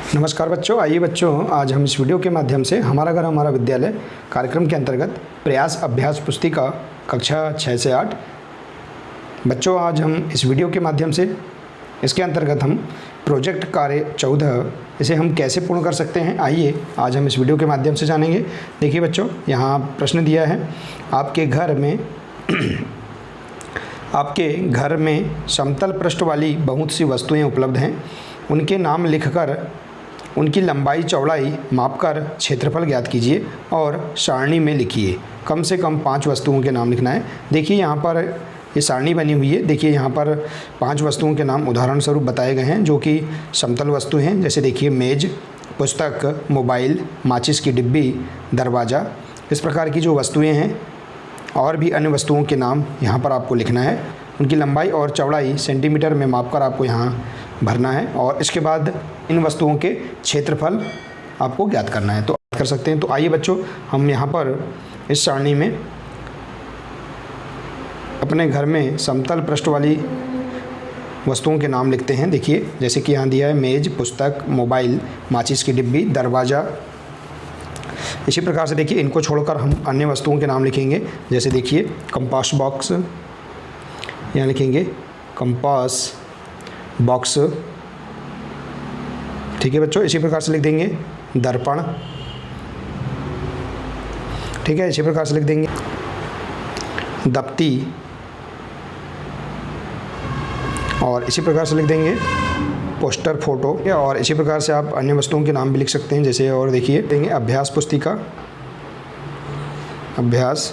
नमस्कार बच्चों। आइए बच्चों, आज हम इस वीडियो के माध्यम से हमारा घर हमारा विद्यालय कार्यक्रम के अंतर्गत प्रयास अभ्यास पुस्तिका कक्षा 6 से 8 बच्चों, आज हम इस वीडियो के माध्यम से इसके अंतर्गत हम प्रोजेक्ट कार्य 14 इसे हम कैसे पूर्ण कर सकते हैं, आइए आज हम इस वीडियो के माध्यम से जानेंगे। देखिए बच्चों, यहाँ प्रश्न दिया है, आपके घर में समतल पृष्ठ वाली बहुत सी वस्तुएं उपलब्ध हैं। उनके नाम लिखकर उनकी लंबाई चौड़ाई मापकर क्षेत्रफल ज्ञात कीजिए और सारणी में लिखिए। कम से कम 5 वस्तुओं के नाम लिखना है। देखिए यहाँ पर ये सारणी बनी हुई है। देखिए यहाँ पर 5 वस्तुओं के नाम उदाहरण स्वरूप बताए गए हैं जो कि समतल वस्तु हैं। जैसे देखिए मेज, पुस्तक, मोबाइल, माचिस की डिब्बी, दरवाज़ा, इस प्रकार की जो वस्तुएं हैं। और भी अन्य वस्तुओं के नाम यहाँ पर आपको लिखना है। उनकी लंबाई और चौड़ाई सेंटीमीटर में मापकर आपको यहाँ भरना है और इसके बाद इन वस्तुओं के क्षेत्रफल आपको ज्ञात करना है। तो कर सकते हैं। तो आइए बच्चों, हम यहाँ पर इस सारणी में अपने घर में समतल पृष्ठ वाली वस्तुओं के नाम लिखते हैं। देखिए जैसे कि यहाँ दिया है मेज, पुस्तक, मोबाइल, माचिस की डिब्बी, दरवाज़ा। इसी प्रकार से देखिए इनको छोड़कर हम अन्य वस्तुओं के नाम लिखेंगे। जैसे देखिए कंपास बॉक्स, यहाँ लिखेंगे कंपास बॉक्स। ठीक है बच्चों, इसी प्रकार से लिख देंगे दर्पण। ठीक है, इसी प्रकार से लिख देंगे दप्ती और इसी प्रकार से लिख देंगे पोस्टर फोटो। और इसी प्रकार से आप अन्य वस्तुओं के नाम भी लिख सकते हैं। जैसे और देखिए देंगे अभ्यास पुस्तिका, अभ्यास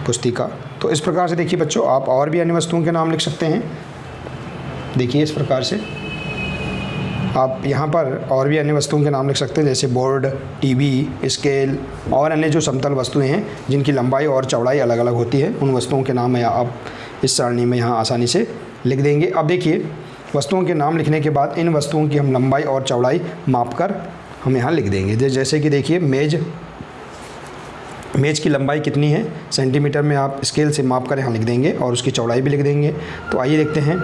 पुस्तिका। तो इस प्रकार से देखिए बच्चों, आप और भी अन्य वस्तुओं के नाम लिख सकते हैं। देखिए इस प्रकार से आप यहाँ पर और भी अन्य वस्तुओं के नाम लिख सकते हैं। जैसे बोर्ड, टीवी, स्केल और अन्य जो समतल वस्तुएं हैं जिनकी लंबाई और चौड़ाई अलग अलग होती है, उन वस्तुओं के नाम आप इस सारणी में यहाँ आसानी से लिख देंगे। अब देखिए वस्तुओं के नाम लिखने के बाद इन वस्तुओं की हम लंबाई और चौड़ाई मापकर हम यहाँ लिख देंगे। जैसे कि देखिए मेज की लंबाई कितनी है सेंटीमीटर में, आप स्केल से माप कर यहाँ लिख देंगे और उसकी चौड़ाई भी लिख देंगे। तो आइए देखते हैं,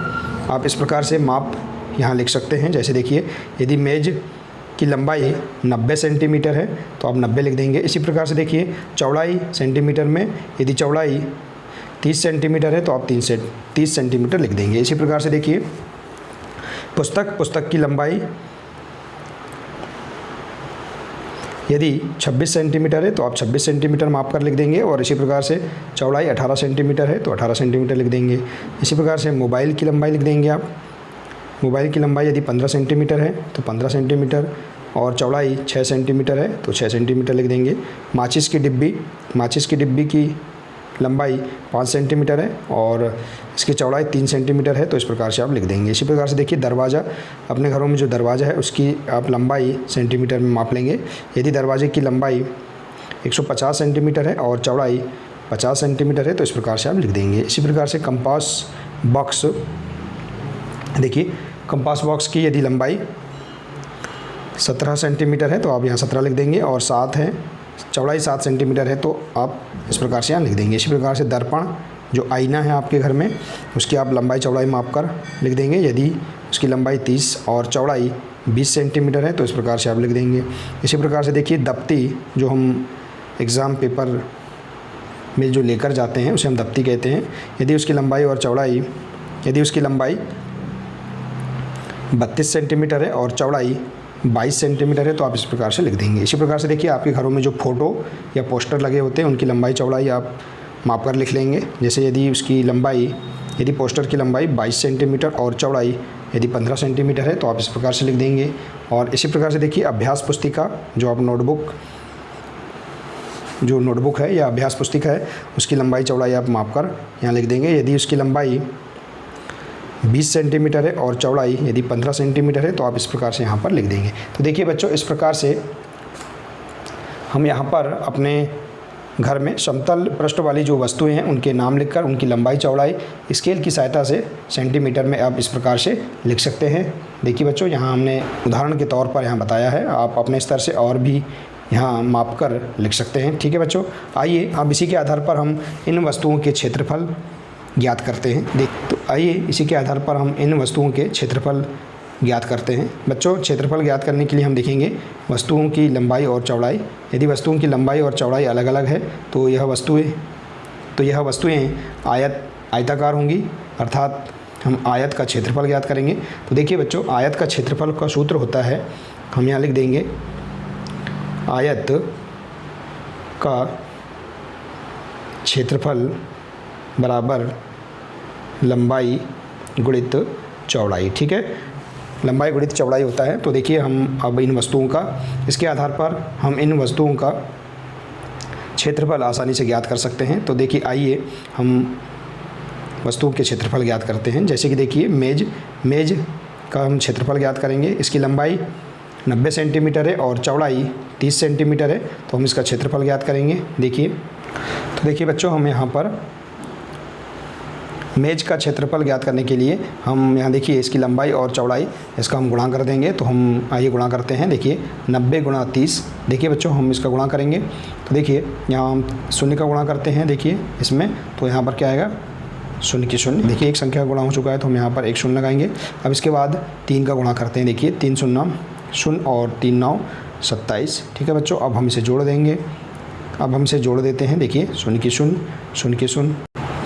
आप इस प्रकार से माप यहाँ लिख सकते हैं। जैसे देखिए यदि मेज की लंबाई 90 सेंटीमीटर है तो आप 90 लिख देंगे। इसी प्रकार से देखिए चौड़ाई सेंटीमीटर में, यदि चौड़ाई 30 सेंटीमीटर है तो आप 30 सेंटीमीटर लिख देंगे। इसी प्रकार से देखिए पुस्तक की लंबाई यदि 26 सेंटीमीटर है तो आप 26 सेंटीमीटर माप कर लिख देंगे और इसी प्रकार से चौड़ाई 18 सेंटीमीटर है तो 18 सेंटीमीटर लिख देंगे। इसी प्रकार से मोबाइल की लंबाई लिख देंगे आप। मोबाइल की लंबाई यदि 15 सेंटीमीटर है तो 15 सेंटीमीटर और चौड़ाई 6 सेंटीमीटर है तो 6 सेंटीमीटर लिख देंगे। माचिस की डिब्बी की लंबाई 5 सेंटीमीटर है और इसकी चौड़ाई 3 सेंटीमीटर है तो इस प्रकार से आप लिख देंगे। इसी प्रकार से देखिए दरवाज़ा, अपने घरों में जो दरवाज़ा है उसकी आप लंबाई सेंटीमीटर में माप लेंगे। यदि दरवाजे की लंबाई 150 सेंटीमीटर है और चौड़ाई 50 सेंटीमीटर है तो इस प्रकार से आप लिख देंगे। इसी प्रकार से कंपास बॉक्स, देखिए कंपास बॉक्स की यदि लंबाई 17 सेंटीमीटर है तो आप यहाँ 17 लिख देंगे और 7 है, चौड़ाई 7 सेंटीमीटर है तो आप इस प्रकार से यहाँ लिख देंगे। इसी प्रकार से दर्पण, जो आईना है आपके घर में, उसकी आप लंबाई चौड़ाई माप कर लिख देंगे। यदि उसकी लंबाई 30 और चौड़ाई 20 सेंटीमीटर है तो इस प्रकार से आप लिख देंगे। इसी प्रकार से देखिए दप्ती, जो हम एग्ज़ाम पेपर में जो लेकर जाते हैं उसे हम दप्ती कहते हैं। यदि उसकी लंबाई और चौड़ाई 32 सेंटीमीटर है और चौड़ाई 22 सेंटीमीटर है तो आप इस प्रकार से लिख देंगे। इसी प्रकार से देखिए आपके घरों में जो फ़ोटो या पोस्टर लगे होते हैं उनकी लंबाई चौड़ाई आप माप कर लिख लेंगे। जैसे यदि पोस्टर की लंबाई 22 सेंटीमीटर और चौड़ाई यदि 15 सेंटीमीटर है तो आप इस प्रकार से लिख देंगे। और इसी प्रकार से देखिए अभ्यास पुस्तिका, जो आप नोटबुक है या अभ्यास पुस्तिका है, उसकी लंबाई चौड़ाई आप माप कर यहाँ लिख देंगे। यदि उसकी लंबाई 20 सेंटीमीटर है और चौड़ाई यदि 15 सेंटीमीटर है तो आप इस प्रकार से यहाँ पर लिख देंगे। तो देखिए बच्चों, इस प्रकार से हम यहाँ पर अपने घर में समतल पृष्ठ वाली जो वस्तुएं हैं उनके नाम लिखकर उनकी लंबाई चौड़ाई स्केल की सहायता से सेंटीमीटर में आप इस प्रकार से लिख सकते हैं। देखिए बच्चों, यहाँ हमने उदाहरण के तौर पर यहाँ बताया है, आप अपने स्तर से और भी यहाँ माप कर लिख सकते हैं। ठीक है बच्चों, आइए अब इसी के आधार पर हम इन वस्तुओं के क्षेत्रफल ज्ञात करते हैं। तो आइए इसी के आधार पर हम इन वस्तुओं के क्षेत्रफल ज्ञात करते हैं। बच्चों, क्षेत्रफल ज्ञात करने के लिए हम देखेंगे वस्तुओं की लंबाई और चौड़ाई। यदि वस्तुओं की लंबाई और चौड़ाई अलग अलग है तो यह वस्तुएं आयताकार होंगी, अर्थात हम आयत का क्षेत्रफल ज्ञात करेंगे। तो देखिए बच्चों, आयत का क्षेत्रफल का सूत्र होता है, हम यहाँ लिख देंगे आयत का क्षेत्रफल बराबर लंबाई गुणित चौड़ाई। ठीक है, लंबाई गुणित चौड़ाई होता है। तो देखिए हम अब इन वस्तुओं का, इसके आधार पर हम इन वस्तुओं का क्षेत्रफल आसानी से ज्ञात कर सकते हैं। तो देखिए आइए हम वस्तुओं के क्षेत्रफल ज्ञात करते हैं। जैसे कि देखिए मेज का हम क्षेत्रफल ज्ञात करेंगे। इसकी लंबाई 90 सेंटीमीटर है और चौड़ाई 30 सेंटीमीटर है, तो हम इसका क्षेत्रफल ज्ञात करेंगे। देखिए बच्चों, हम यहाँ पर मेज का क्षेत्रफल ज्ञात करने के लिए हम यहाँ देखिए इसकी लंबाई और चौड़ाई, इसका हम गुणा कर देंगे। तो हम आइए गुणा करते हैं। देखिए 90 गुणा 30, देखिए बच्चों हम इसका गुणा करेंगे। तो देखिए यहाँ हम शून्य का गुणा करते हैं। देखिए इसमें तो यहाँ पर क्या आएगा, शून्य की शून्य। देखिए एक संख्या का गुणा हो चुका है तो हम यहाँ पर एक शून्य लगाएंगे। अब इसके बाद 3 का गुणा करते हैं। देखिए 3 शून्य शून्य और 3 9 27। ठीक है बच्चों, अब हम इसे जोड़ देंगे। अब हम इसे जोड़ देते हैं। देखिए शून्य की शून्य, शून्य की शून्य,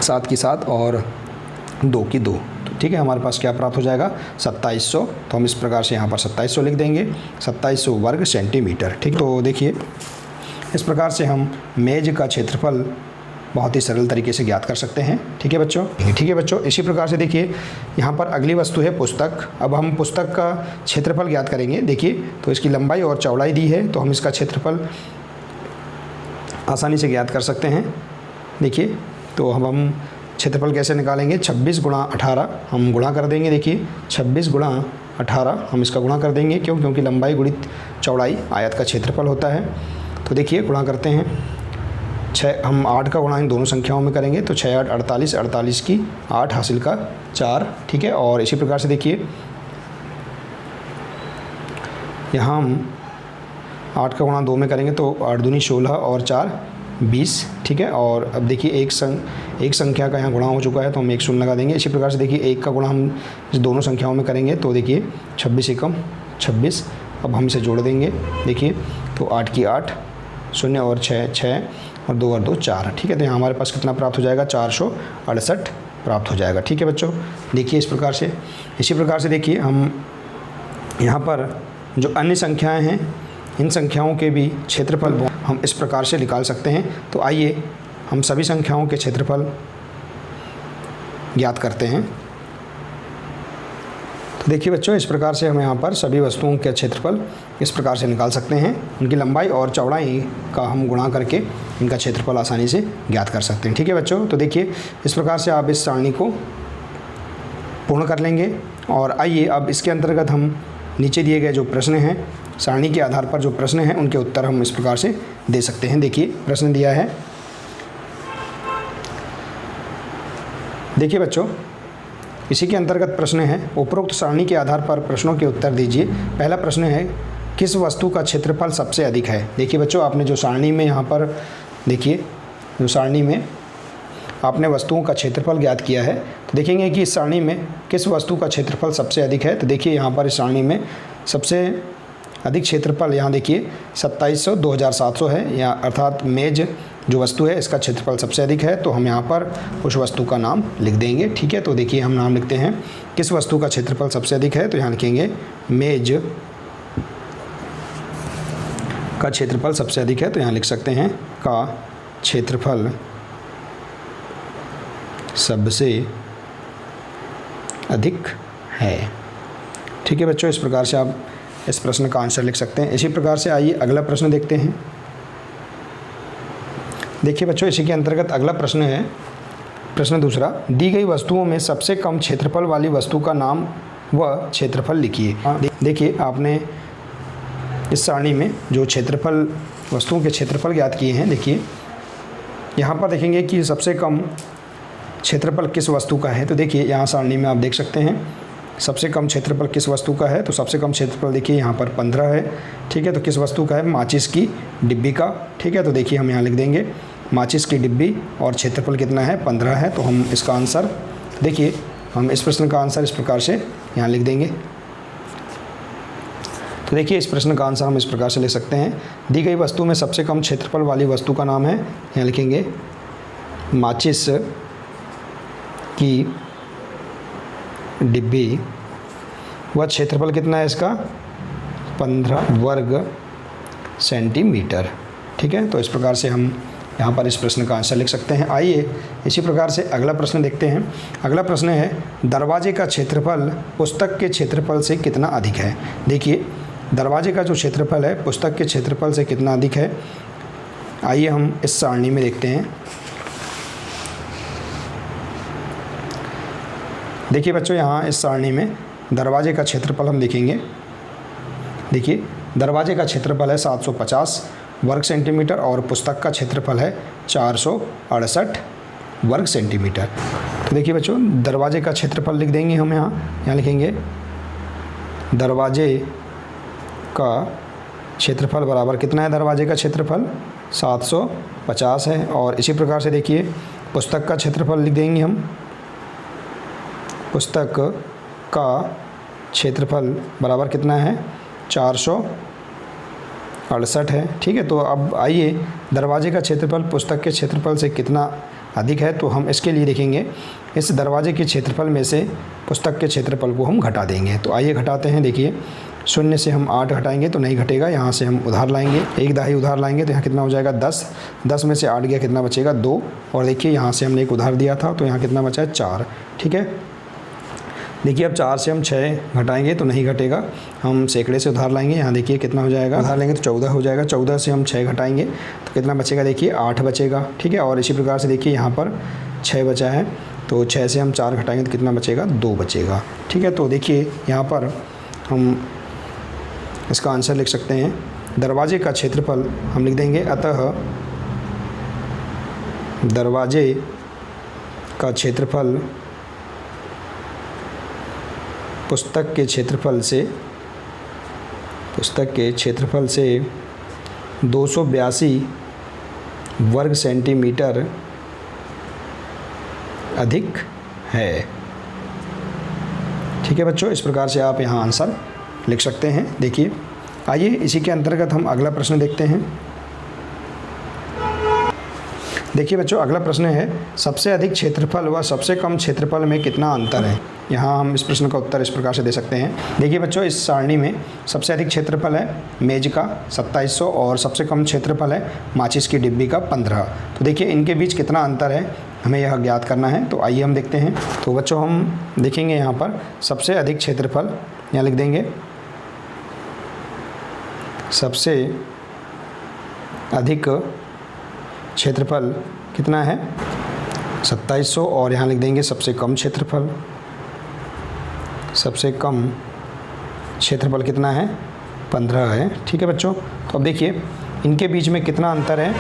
7 की 7 और 2 की 2। तो ठीक है, हमारे पास क्या प्राप्त हो जाएगा, 2700। तो हम इस प्रकार से यहाँ पर 2700 लिख देंगे, 2700 वर्ग सेंटीमीटर। ठीक, तो देखिए इस प्रकार से हम मेज का क्षेत्रफल बहुत ही सरल तरीके से ज्ञात कर सकते हैं। ठीक है बच्चों, इसी प्रकार से देखिए यहाँ पर अगली वस्तु है पुस्तक। अब हम पुस्तक का क्षेत्रफल ज्ञात करेंगे। देखिए तो इसकी लंबाई और चौड़ाई दी है, तो हम इसका क्षेत्रफल आसानी से ज्ञात कर सकते हैं। देखिए तो हम क्षेत्रफल कैसे निकालेंगे, 26 गुणा 18 हम गुणा कर देंगे। देखिए 26 गुणा 18 हम इसका गुणा कर देंगे, क्योंकि लंबाई गुणित चौड़ाई आयत का क्षेत्रफल होता है। तो देखिए गुणा करते हैं, 6 हम 8 का गुणा इन दोनों संख्याओं में करेंगे। तो 6 8 48, 48 की 8 हासिल का 4। ठीक है, और इसी प्रकार से देखिए यहाँ हम 8 का गुणा 2 में करेंगे तो 8 दूनी 16 और 4 20। ठीक है, और अब देखिए एक संख्या का यहाँ गुणा हो चुका है तो हम एक शून्य लगा देंगे। इसी प्रकार से देखिए 1 का गुणा हम इस दोनों संख्याओं में करेंगे तो देखिए 26 एकम 26। अब हम इसे जोड़ देंगे। देखिए तो 8 की 8, शून्य और 6 6 और 2 और 2 4। ठीक है, तो यहाँ हमारे पास कितना प्राप्त हो जाएगा, 468 प्राप्त हो जाएगा। ठीक है बच्चों, देखिए इसी प्रकार से देखिए हम यहाँ पर जो अन्य संख्याएँ हैं, इन संख्याओं के भी क्षेत्रफल हम इस प्रकार से निकाल सकते हैं। तो आइए हम सभी संख्याओं के क्षेत्रफल ज्ञात करते हैं। तो देखिए बच्चों, इस प्रकार से हम यहाँ पर सभी वस्तुओं के क्षेत्रफल इस प्रकार से निकाल सकते हैं। उनकी लंबाई और चौड़ाई का हम गुणा करके इनका क्षेत्रफल आसानी से ज्ञात कर सकते हैं। ठीक है बच्चों, तो देखिए इस प्रकार से आप इस सारणी को पूर्ण कर लेंगे। और आइए अब इसके अंतर्गत हम नीचे दिए गए जो प्रश्न हैं, सारणी के आधार पर जो प्रश्न हैं उनके उत्तर हम इस प्रकार से दे सकते हैं। देखिए प्रश्न दिया है, देखिए बच्चों इसी के अंतर्गत प्रश्न है, उपरोक्त सारणी के आधार पर प्रश्नों के उत्तर दीजिए। पहला प्रश्न है, किस वस्तु का क्षेत्रफल सबसे अधिक है। देखिए बच्चों, आपने जो सारणी में यहाँ पर देखिए जो सारणी में आपने वस्तुओं का क्षेत्रफल ज्ञात किया है, तो देखेंगे कि इस सारणी में किस वस्तु का क्षेत्रफल सबसे अधिक है। तो देखिए यहाँ पर इस सारणी में सबसे अधिक क्षेत्रफल यहाँ देखिए 2700 2700 है, या अर्थात मेज जो वस्तु है इसका क्षेत्रफल सबसे अधिक है। तो हम यहाँ पर उस वस्तु का नाम लिख देंगे। ठीक है, तो देखिए हम नाम लिखते हैं, किस वस्तु का क्षेत्रफल सबसे अधिक है, तो यहाँ लिखेंगे मेज का क्षेत्रफल सबसे अधिक है। तो यहाँ लिख सकते हैं का क्षेत्रफल सबसे अधिक है। ठीक है बच्चों, इस प्रकार से आप इस प्रश्न का आंसर लिख सकते हैं। इसी प्रकार से आइए अगला प्रश्न देखते हैं। देखिए बच्चों, इसी के अंतर्गत अगला प्रश्न है, प्रश्न दूसरा, दी गई वस्तुओं में सबसे कम क्षेत्रफल वाली वस्तु का नाम व क्षेत्रफल लिखिए। देखिए आपने इस सारणी में जो क्षेत्रफल वस्तुओं के क्षेत्रफल ज्ञात किए हैं, देखिए यहाँ पर देखेंगे कि सबसे कम क्षेत्रफल किस वस्तु का है। तो देखिए यहाँ सारणी में आप देख सकते हैं सबसे कम क्षेत्रफल किस वस्तु का है। तो सबसे कम क्षेत्रफल देखिए यहाँ पर 15 है। ठीक है, तो किस वस्तु का है, माचिस की डिब्बी का। ठीक है, तो देखिए हम यहाँ लिख देंगे माचिस की डिब्बी, और क्षेत्रफल कितना है, 15 है। तो हम इसका आंसर देखिए, हम इस प्रश्न का आंसर इस प्रकार से यहाँ लिख देंगे। तो देखिए इस प्रश्न का आंसर हम इस प्रकार से लिख सकते हैं, दी गई वस्तु में सबसे कम क्षेत्रफल वाली वस्तु का नाम है, यहाँ लिखेंगे माचिस की डिब्बी, वह क्षेत्रफल कितना है इसका 15 वर्ग सेंटीमीटर। ठीक है, तो इस प्रकार से हम यहाँ पर इस प्रश्न का आंसर लिख सकते हैं। आइए इसी प्रकार से अगला प्रश्न देखते हैं। अगला प्रश्न है, दरवाजे का क्षेत्रफल पुस्तक के क्षेत्रफल से कितना अधिक है। देखिए दरवाजे का जो क्षेत्रफल है पुस्तक के क्षेत्रफल से कितना अधिक है, आइए हम इस सारणी में देखते हैं। देखिए बच्चों, यहाँ इस सारणी में दरवाजे का क्षेत्रफल हम देखेंगे। देखिए दरवाजे का क्षेत्रफल है 750 वर्ग सेंटीमीटर और पुस्तक का क्षेत्रफल है 468 वर्ग सेंटीमीटर। तो देखिए बच्चों, दरवाजे का क्षेत्रफल लिख देंगे हम यहाँ लिखेंगे दरवाजे का क्षेत्रफल बराबर कितना है, दरवाजे का क्षेत्रफल 750 है। और इसी प्रकार से देखिए पुस्तक का क्षेत्रफल लिख देंगे हम, पुस्तक का क्षेत्रफल बराबर कितना है 468 है। ठीक है, तो अब आइए दरवाजे का क्षेत्रफल पुस्तक के क्षेत्रफल से कितना अधिक है, तो हम इसके लिए देखेंगे इस दरवाजे के क्षेत्रफल में से पुस्तक के क्षेत्रफल को हम घटा देंगे। तो आइए घटाते हैं। देखिए 0 से हम 8 घटाएंगे तो नहीं घटेगा, यहाँ से हम उधार लाएंगे, एक दाही उधार लाएंगे तो यहाँ कितना हो जाएगा 10, 10 में से 8 गया कितना बचेगा 2, और देखिए यहाँ से हमने एक उधार दिया था तो यहाँ कितना बचा है 4। ठीक है, देखिए अब 4 से हम 6 घटाएंगे तो नहीं घटेगा, हम सैकड़े से उधार लाएंगे, यहाँ देखिए कितना हो जाएगा, उधार लेंगे तो 14 हो जाएगा, 14 से हम 6 घटाएंगे तो कितना बचेगा, देखिए 8 बचेगा। ठीक है, और इसी प्रकार से देखिए यहाँ पर 6 बचा है तो 6 से हम 4 घटाएंगे तो कितना बचेगा 2 बचेगा। ठीक है, तो देखिए यहाँ पर हम इसका आंसर लिख सकते हैं, दरवाजे का क्षेत्रफल हम लिख देंगे, अतः दरवाजे का क्षेत्रफल पुस्तक के क्षेत्रफल से 282 वर्ग सेंटीमीटर अधिक है। ठीक है बच्चों, इस प्रकार से आप यहाँ आंसर लिख सकते हैं। देखिए आइए इसी के अंतर्गत हम अगला प्रश्न देखते हैं। देखिए बच्चों, अगला प्रश्न है, सबसे अधिक क्षेत्रफल व सबसे कम क्षेत्रफल में कितना अंतर है। यहाँ हम इस प्रश्न का उत्तर इस प्रकार से दे सकते हैं। देखिए बच्चों, इस सारणी में सबसे अधिक क्षेत्रफल है मेज का 2700 और सबसे कम क्षेत्रफल है माचिस की डिब्बी का 15। तो देखिए इनके बीच कितना अंतर है हमें यह ज्ञात करना है। तो आइए हम देखते हैं। तो बच्चों हम देखेंगे यहाँ पर सबसे अधिक क्षेत्रफल, यहाँ लिख देंगे सबसे अधिक क्षेत्रफल कितना है 2700, और यहाँ लिख देंगे सबसे कम क्षेत्रफल, सबसे कम क्षेत्रफल कितना है 15 है। ठीक है बच्चों, तो अब देखिए इनके बीच में कितना अंतर है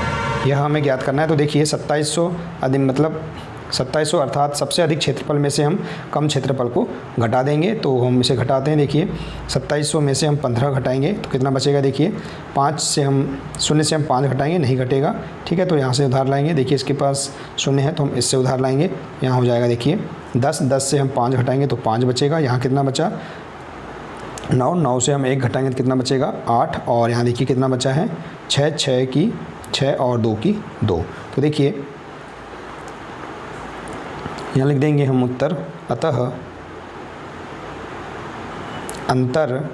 यह हमें ज्ञात करना है। तो देखिए 2700 अधिक मतलब 2700 अर्थात सबसे अधिक क्षेत्रफल में से हम कम क्षेत्रफल को घटा देंगे। तो हम इसे घटाते हैं। देखिए 2700 में से हम 15 घटाएंगे तो कितना बचेगा, देखिए 5 से हम 0 से हम 5 घटाएंगे, नहीं घटेगा। ठीक है, तो यहाँ से उधार लाएंगे, देखिए इसके पास 0 है तो हम इससे उधार लाएंगे, यहाँ हो जाएगा देखिए 10, 10 से हम 5 घटाएंगे तो 5 बचेगा, यहाँ कितना बचा 9, 9 से हम 1 घटाएंगे तो कितना बचेगा 8, और यहाँ देखिए कितना बचा है 6, 6 की 6 और 2 की 2। तो देखिए यहाँ लिख देंगे हम उत्तर, अतः अंतर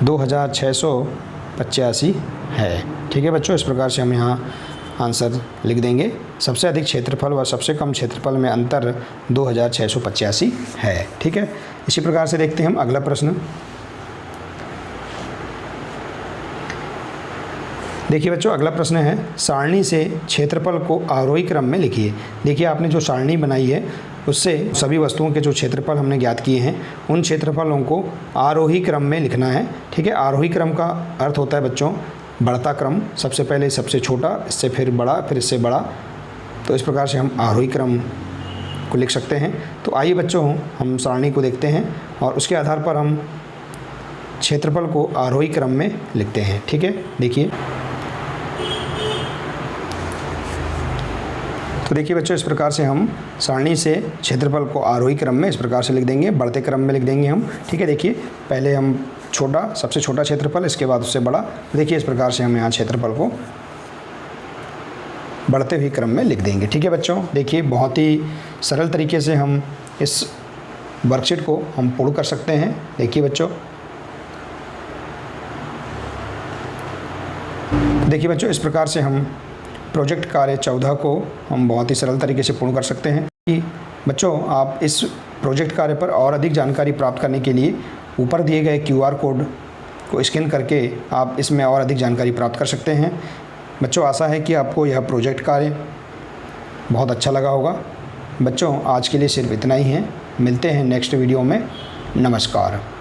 2685 है। ठीक है बच्चों, इस प्रकार से हम यहाँ आंसर लिख देंगे, सबसे अधिक क्षेत्रफल व सबसे कम क्षेत्रफल में अंतर 2685 है। ठीक है, इसी प्रकार से देखते हैं हम अगला प्रश्न। देखिए बच्चों, अगला प्रश्न है, सारणी से क्षेत्रफल को आरोही क्रम में लिखिए। देखिए आपने जो सारणी बनाई है उससे सभी वस्तुओं के जो क्षेत्रफल हमने ज्ञात किए हैं उन क्षेत्रफलों को आरोही क्रम में लिखना है। ठीक है, आरोही क्रम का अर्थ होता है बच्चों बढ़ता क्रम, सबसे पहले सबसे छोटा, इससे फिर बड़ा, फिर इससे बड़ा। तो इस प्रकार से हम आरोही क्रम को लिख सकते हैं। तो आइए बच्चों हम सारणी को देखते हैं और उसके आधार पर हम क्षेत्रफल को आरोही क्रम में लिखते हैं। ठीक है, देखिए तो देखिए बच्चों, इस प्रकार से हम सारणी से क्षेत्रफल को आरोही क्रम में इस प्रकार से लिख देंगे, बढ़ते क्रम में लिख देंगे हम। ठीक है, देखिए पहले हम छोटा, सबसे छोटा क्षेत्रफल, इसके बाद उससे बड़ा। देखिए इस प्रकार से हम यहाँ क्षेत्रफल को बढ़ते हुए क्रम में लिख देंगे। ठीक है बच्चों, देखिए बहुत ही सरल तरीके से हम इस वर्कशीट को हम पूर्ण कर सकते हैं। देखिए बच्चों, इस प्रकार से हम प्रोजेक्ट कार्य 14 को हम बहुत ही सरल तरीके से पूर्ण कर सकते हैं। कि बच्चों आप इस प्रोजेक्ट कार्य पर और अधिक जानकारी प्राप्त करने के लिए ऊपर दिए गए QR कोड को स्कैन करके आप इसमें और अधिक जानकारी प्राप्त कर सकते हैं। बच्चों आशा है कि आपको यह प्रोजेक्ट कार्य बहुत अच्छा लगा होगा। बच्चों आज के लिए सिर्फ इतना ही है, मिलते हैं नेक्स्ट वीडियो में। नमस्कार।